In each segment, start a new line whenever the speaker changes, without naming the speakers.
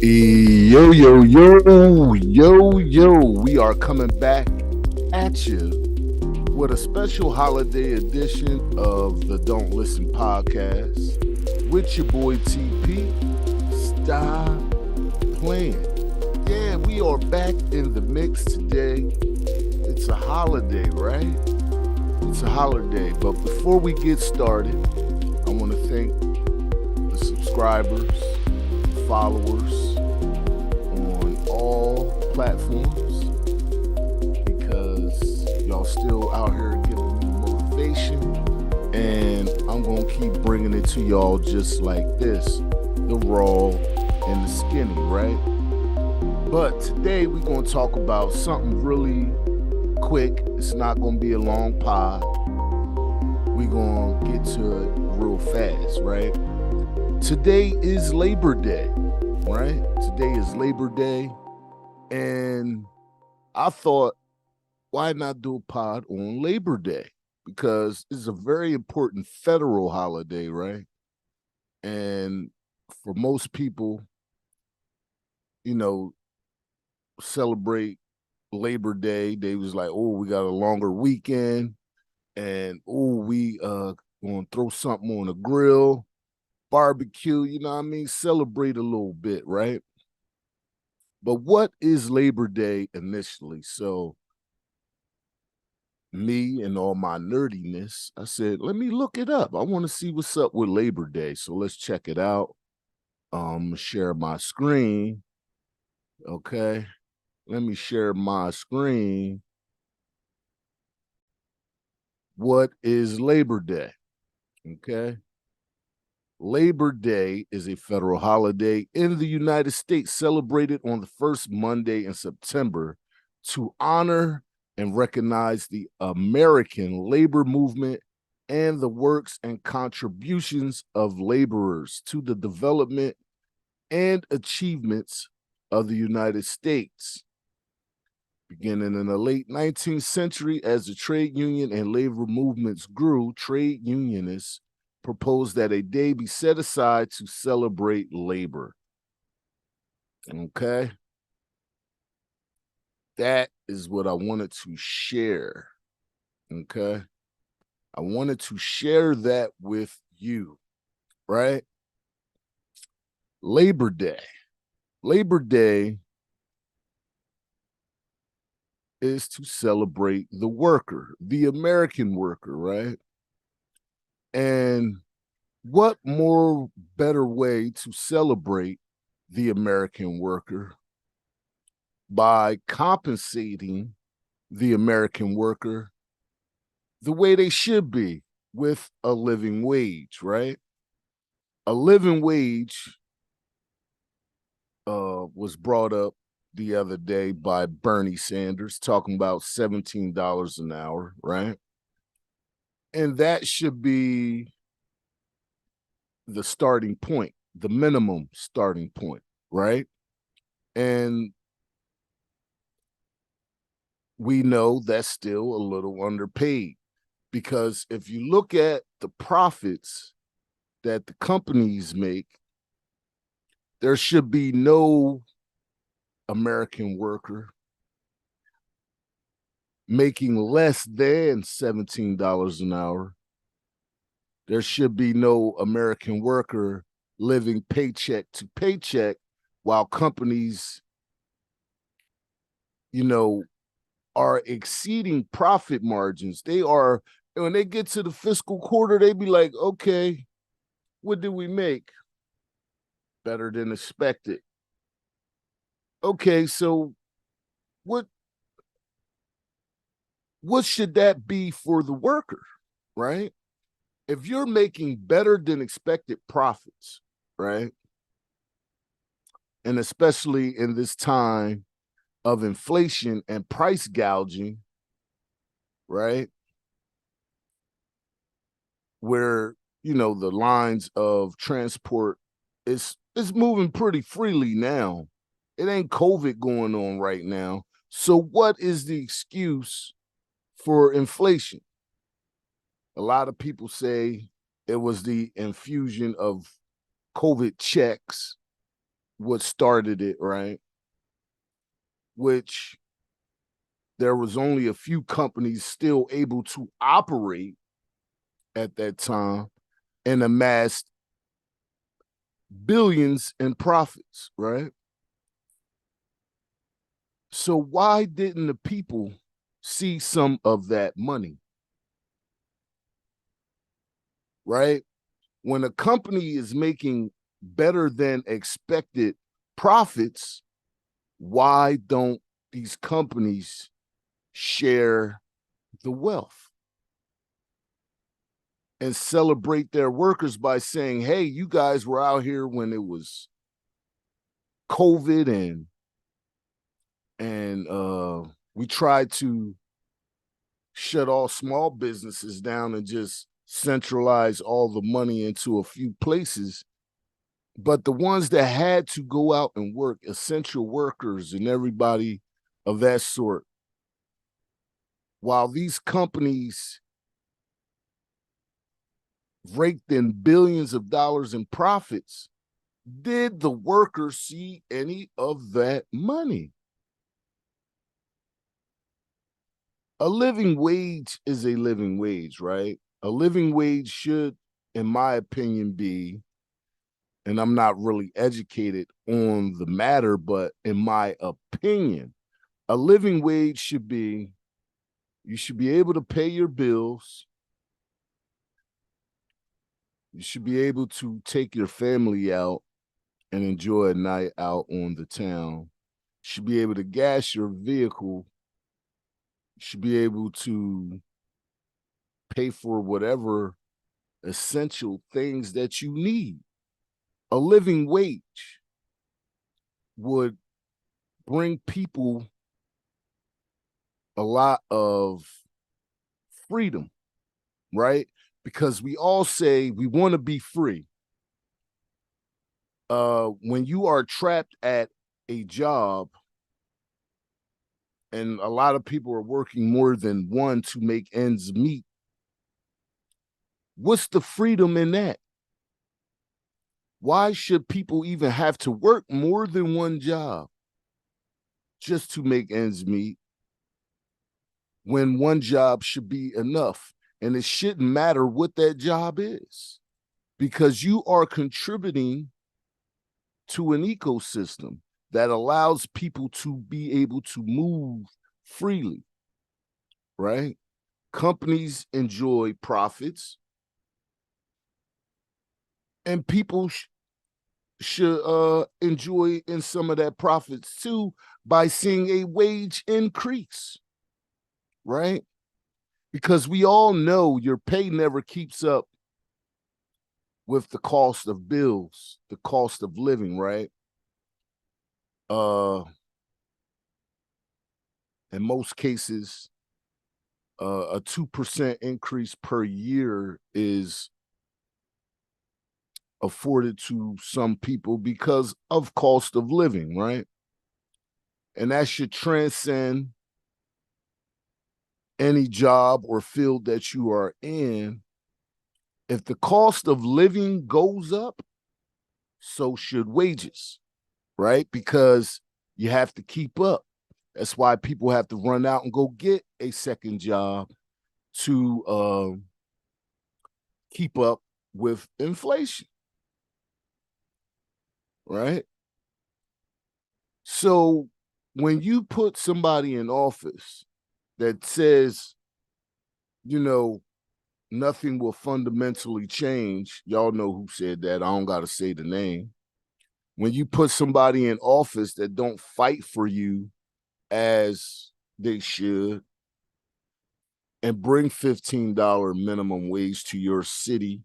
Yo. We are coming back at you with a special holiday edition of the Don't Listen podcast with your boy TP. Stop playing. Yeah, we are back in the mix today. It's a holiday, right? It's a holiday. But before we get started, I want to thank the subscribers, followers on all platforms because y'all still out here giving me motivation, and I'm gonna keep bringing it to y'all just like this, the raw and the skinny, right? But today we're gonna talk about something really quick. It's not gonna be a long pod. We're gonna get to it real fast, right? Today is Labor Day, right? Today is Labor Day, and I thought, why not do a pod on Labor Day? Because it's a very important federal holiday, right? And for most people, you know, celebrate Labor Day. They was like, oh, we got a longer weekend, and oh, we gonna throw something on the grill, barbecue, you know what I mean? Celebrate a little bit, right? But what is Labor Day initially? So me and all my nerdiness, I said, let me look it up. I want to see what's up with Labor Day. So let's check it out. Share my screen. Okay. Let me share my screen. What is Labor Day? Okay. Labor Day is a federal holiday in the United States celebrated on the first Monday in September to honor and recognize the American labor movement and the works and contributions of laborers to the development and achievements of the United States. Beginning in the late 19th century, as the trade union and labor movements grew, trade unionists proposed that a day be set aside to celebrate labor. Okay. That is what I wanted to share. Okay. I wanted to share that with you, right? Labor Day. Labor Day is to celebrate the worker, the American worker, right? And what more better way to celebrate the American worker by compensating the American worker the way they should be, with a living wage, right? A living wage was brought up the other day by Bernie Sanders, talking about $17 an hour, right? And that should be the starting point, the minimum starting point, right? And we know that's still a little underpaid, because if you look at the profits that the companies make, there should be no American worker making less than $17 an hour. There should be no American worker living paycheck to paycheck while companies, you know, are exceeding profit margins. They are, when they get to the fiscal quarter, they be like, okay, what did we make? Better than expected. Okay, so what should that be for the worker, right? If you're making better than expected profits, right? And especially in this time of inflation and price gouging, right? Where, you know, the lines of transport is moving pretty freely now. It ain't COVID going on right now. So what is the excuse for inflation? A lot of people say it was the infusion of COVID checks, what started it, right? Which there was only a few companies still able to operate at that time and amassed billions in profits, right? So why didn't the people see some of that money, right? When a company is making better than expected profits, why don't these companies share the wealth and celebrate their workers by saying, hey, you guys were out here when it was COVID and we tried to shut all small businesses down and just centralize all the money into a few places. But the ones that had to go out and work, essential workers and everybody of that sort, while these companies raked in billions of dollars in profits, did the workers see any of that money? A living wage is a living wage, right? A living wage should, in my opinion, be, and I'm not really educated on the matter, but in my opinion, a living wage should be, you should be able to pay your bills. You should be able to take your family out and enjoy a night out on the town. You should be able to gas your vehicle. You should be able to pay for whatever essential things that you need. A living wage would bring people a lot of freedom, right? Because we all say we want to be free. When you are trapped at a job, and a lot of people are working more than one to make ends meet, what's the freedom in that? Why should people even have to work more than one job just to make ends meet when one job should be enough? And it shouldn't matter what that job is, because you are contributing to an ecosystem that allows people to be able to move freely, right? Companies enjoy profits, and people should enjoy in some of that profits too by seeing a wage increase, right? Because we all know your pay never keeps up with the cost of bills, the cost of living, right? Uh, in most cases, a 2% increase per year is afforded to some people because of cost of living, right? And that should transcend any job or field that you are in. If the cost of living goes up, so should wages, right? Because you have to keep up. That's why people have to run out and go get a second job to keep up with inflation, right? So when you put somebody in office that says, you know, nothing will fundamentally change, y'all know who said that. I don't got to say the name. When you put somebody in office that don't fight for you as they should and bring $15 minimum wage to your city,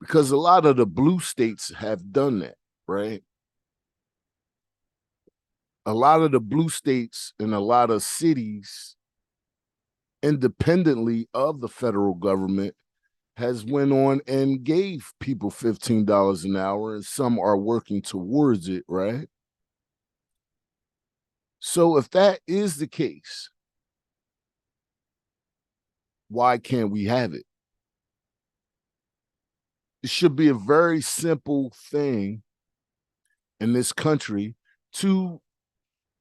because a lot of the blue states have done that, right? A lot of the blue states and a lot of cities independently of the federal government has went on and gave people $15 an hour, and some are working towards it, right? So if that is the case, why can't we have it? It should be a very simple thing, in this country to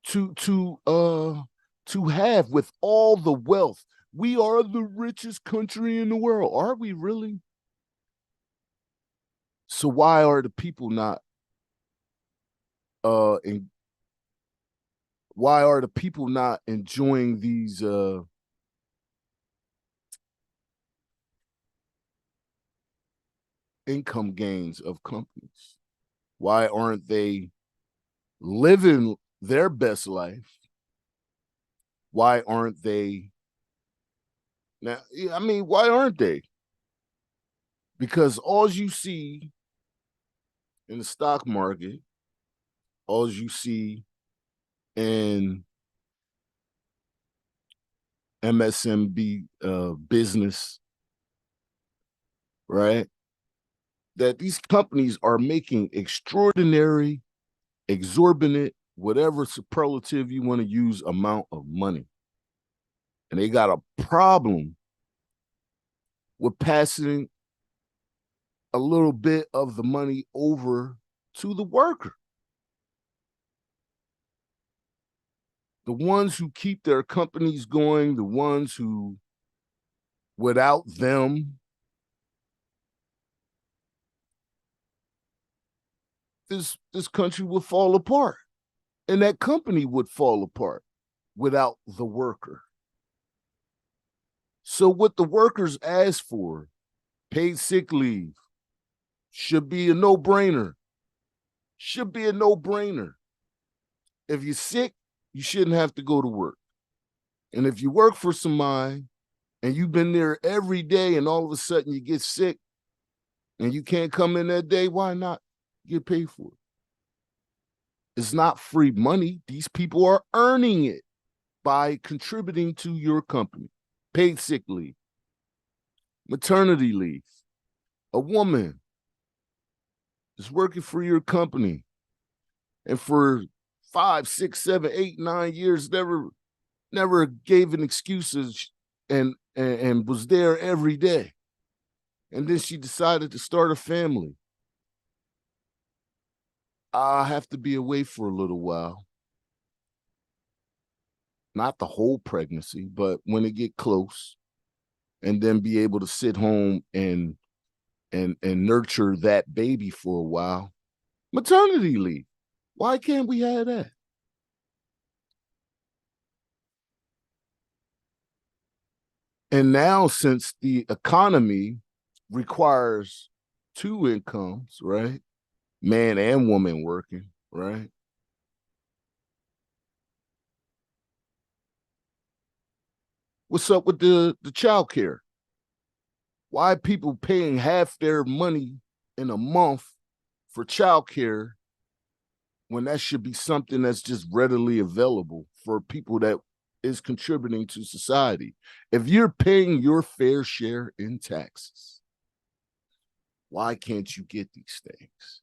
to to uh to have with all the wealth. We are the richest country in the world. Are we really? So why are the people not in, why are the people not enjoying these income gains of companies? Why aren't they living their best life? Why aren't they now? I mean, why aren't they? Because all you see in the stock market, all you see in MSMB business, right? That these companies are making extraordinary, exorbitant, whatever superlative you want to use, amount of money. And they got a problem with passing a little bit of the money over to the worker. The ones who keep their companies going, the ones who, without them, this country would fall apart, and that company would fall apart without the worker. So what the workers ask for, paid sick leave, should be a no-brainer. Should be a no-brainer. If you're sick, you shouldn't have to go to work. And if you work for somebody and you've been there every day and all of a sudden you get sick and you can't come in that day, why not get paid for it? It's not free money. These people are earning it by contributing to your company. Paid sick leave, maternity leave. A woman is working for your company and for 5, 6, 7, 8, 9 years never gave an excuses and was there every day. And then she decided to start a family. I have to be away for a little while. Not the whole pregnancy, but when it get close, and then be able to sit home and nurture that baby for a while. Maternity leave. Why can't we have that? And now, since the economy requires two incomes, right? Man and woman working, right? What's up with the child care? Why are people paying half their money in a month for child care when that should be something that's just readily available for people that is contributing to society? If you're paying your fair share in taxes, why can't you get these things?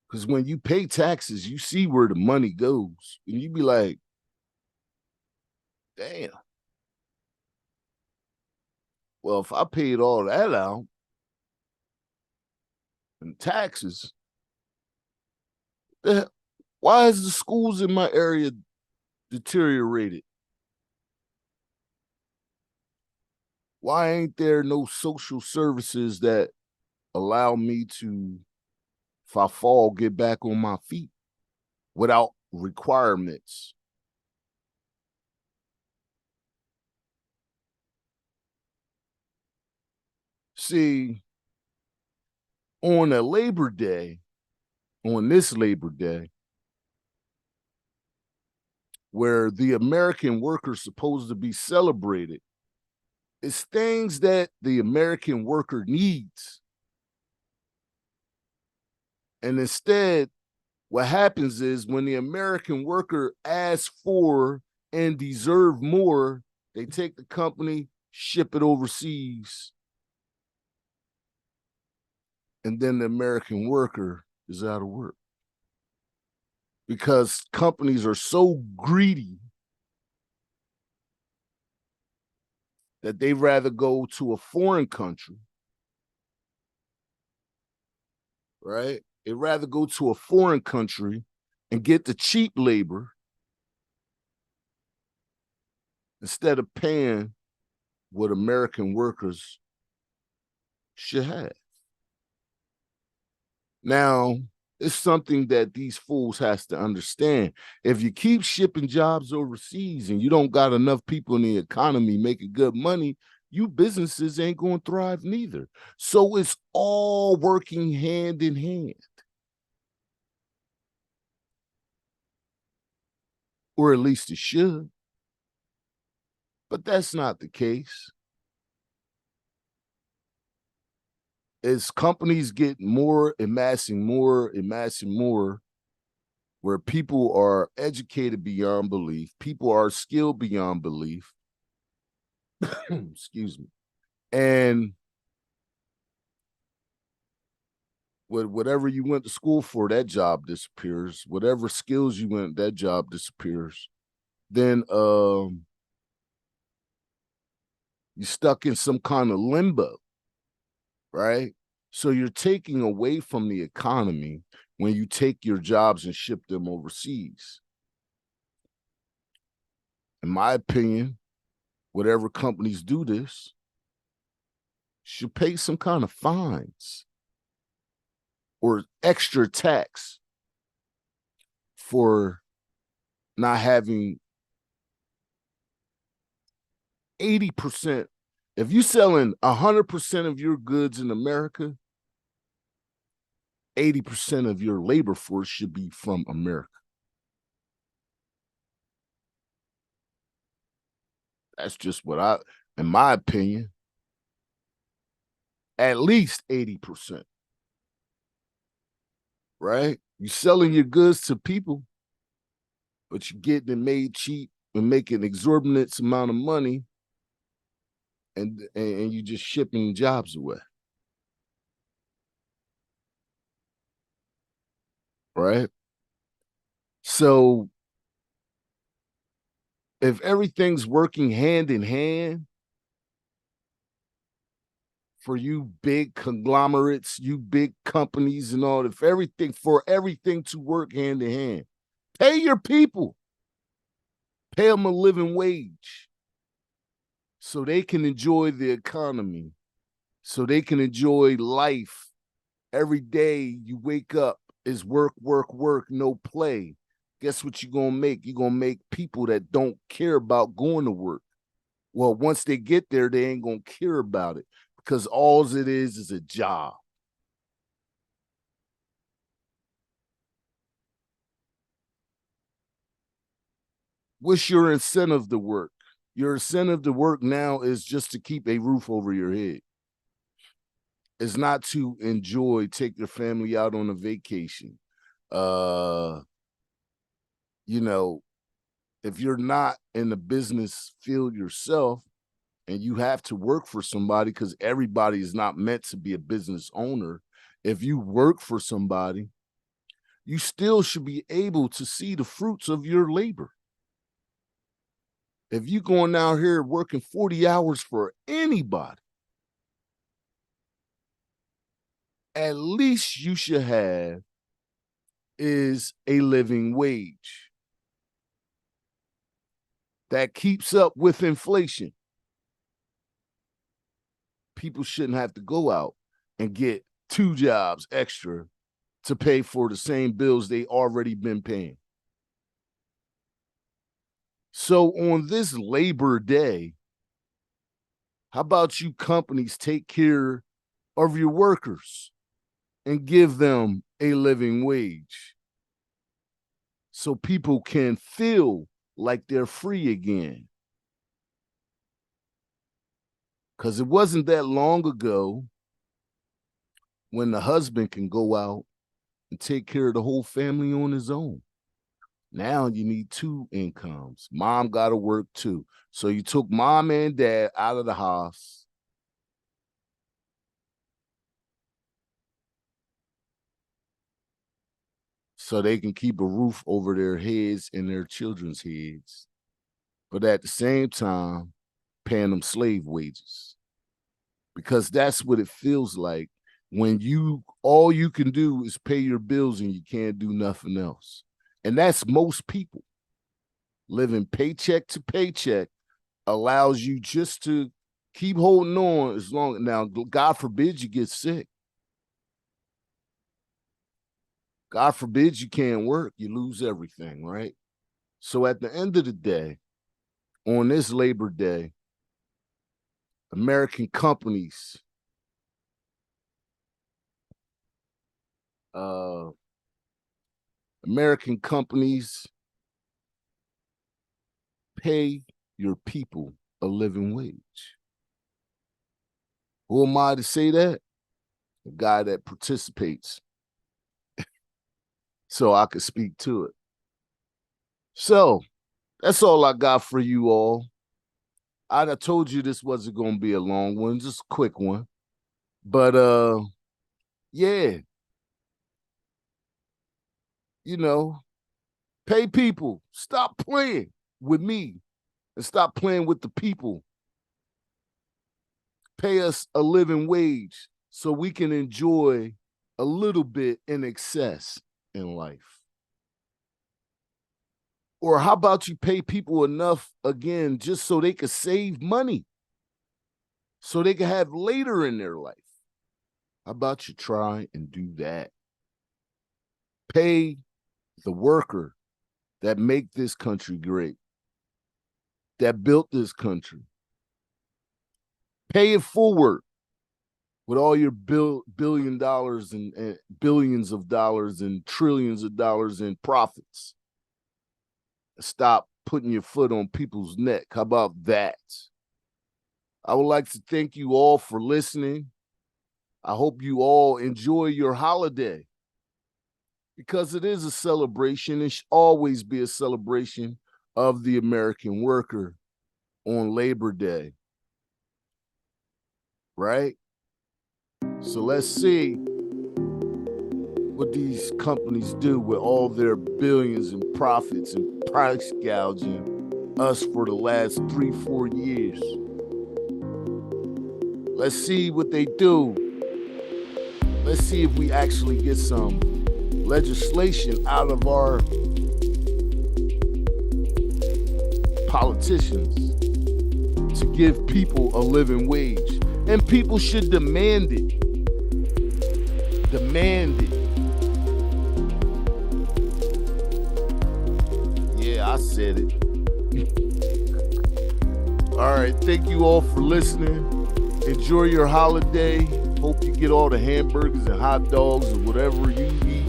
Because when you pay taxes, you see where the money goes, and you be like, damn. Well, if I paid all that out in taxes, why is the schools in my area deteriorated? Why ain't there no social services that allow me to, if I fall, get back on my feet without requirements? See, on a Labor Day, on this Labor Day, where the American worker is supposed to be celebrated, it's things that the American worker needs. And instead, what happens is when the American worker asks for and deserve more, they take the company, ship it overseas, and then the American worker is out of work. Because companies are so greedy that they rather go to a foreign country right? They'd rather go to a foreign country and get the cheap labor instead of paying what American workers should have. Now, it's something that these fools has to understand. If you keep shipping jobs overseas and you don't got enough people in the economy making good money, you businesses ain't going to thrive neither. So it's all working hand in hand. Or at least it should. But that's not the case. As companies get more, amassing more, where people are educated beyond belief, people are skilled beyond belief, excuse me, and whatever you went to school for, that job disappears. Whatever skills you went, that job disappears. Then you're stuck in some kind of limbo, right? So you're taking away from the economy when you take your jobs and ship them overseas. In my opinion, whatever companies do this should pay some kind of fines or extra tax for not having 80%. If you're selling 100% of your goods in America, 80% of your labor force should be from America. That's just what in my opinion, at least 80%, right? You're selling your goods to people, but you're getting it made cheap and making exorbitant amount of money, and you just shipping jobs away, right? So if everything's working hand in hand for you big conglomerates, you big companies and all, if everything to work hand in hand, pay your people, pay them a living wage so they can enjoy the economy, so they can enjoy life. Every day you wake up is work, work, work, no play. Guess what you're going to make? You're going to make people that don't care about going to work. Well, once they get there, they ain't going to care about it because all it is a job. What's your incentive to work? Your incentive to work now is just to keep a roof over your head. It's not to enjoy, take your family out on a vacation. You know, if you're not in the business field yourself and you have to work for somebody, because everybody is not meant to be a business owner. If you work for somebody, you still should be able to see the fruits of your labor. If you're going out here working 40 hours for anybody, at least you should have is a living wage that keeps up with inflation. People shouldn't have to go out and get 2 jobs extra to pay for the same bills they already been paying. So on this Labor Day, how about you companies take care of your workers and give them a living wage so people can feel like they're free again? Because it wasn't that long ago when the husband can go out and take care of the whole family on his own. Now you need 2 incomes. Mom got to work too. So you took mom and dad out of the house. So they can keep a roof over their heads and their children's heads. But at the same time, paying them slave wages. Because that's what it feels like when all you can do is pay your bills and you can't do nothing else. And that's most people. Living paycheck to paycheck allows you just to keep holding on as long. Now, God forbid you get sick. God forbid you can't work. You lose everything, right? So at the end of the day, on this Labor Day, American companies pay your people a living wage. Who am I to say that? A guy that participates. So I could speak to it. So that's all I got for you all. I told you this wasn't going to be a long one, just a quick one. But yeah. You know, pay people. Stop playing with me and stop playing with the people. Pay us a living wage so we can enjoy a little bit in excess in life. Or how about you pay people enough, again, just so they could save money, so they can have later in their life? How about you try and do that? Pay the worker that make this country great, that built this country. Pay it forward with all your $1 billion and billions of dollars and trillions of dollars in profits. Stop putting your foot on people's neck. How about that? I would like to thank you all for listening. I hope you all enjoy your holiday, because it is a celebration. It should always be a celebration of the American worker on Labor Day, right? So let's see what these companies do with all their billions in profits and price gouging us for the last 3-4 years. Let's see what they do. Let's see if we actually get some legislation out of our politicians to give people a living wage. And people should demand it. Demand it. Yeah, I said it. All right, thank you all for listening. Enjoy your holiday. Hope you get all the hamburgers and hot dogs or whatever you eat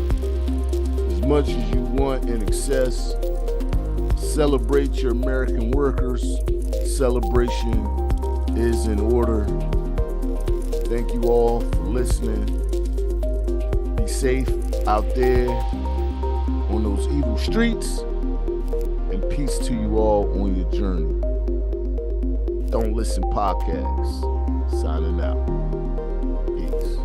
as much as you want in excess. Celebrate your American workers. Celebration is in order. Thank you all for listening. Be safe out there on those evil streets. And peace to you all on your journey. Don't Listen Podcast. Signing out. Peace.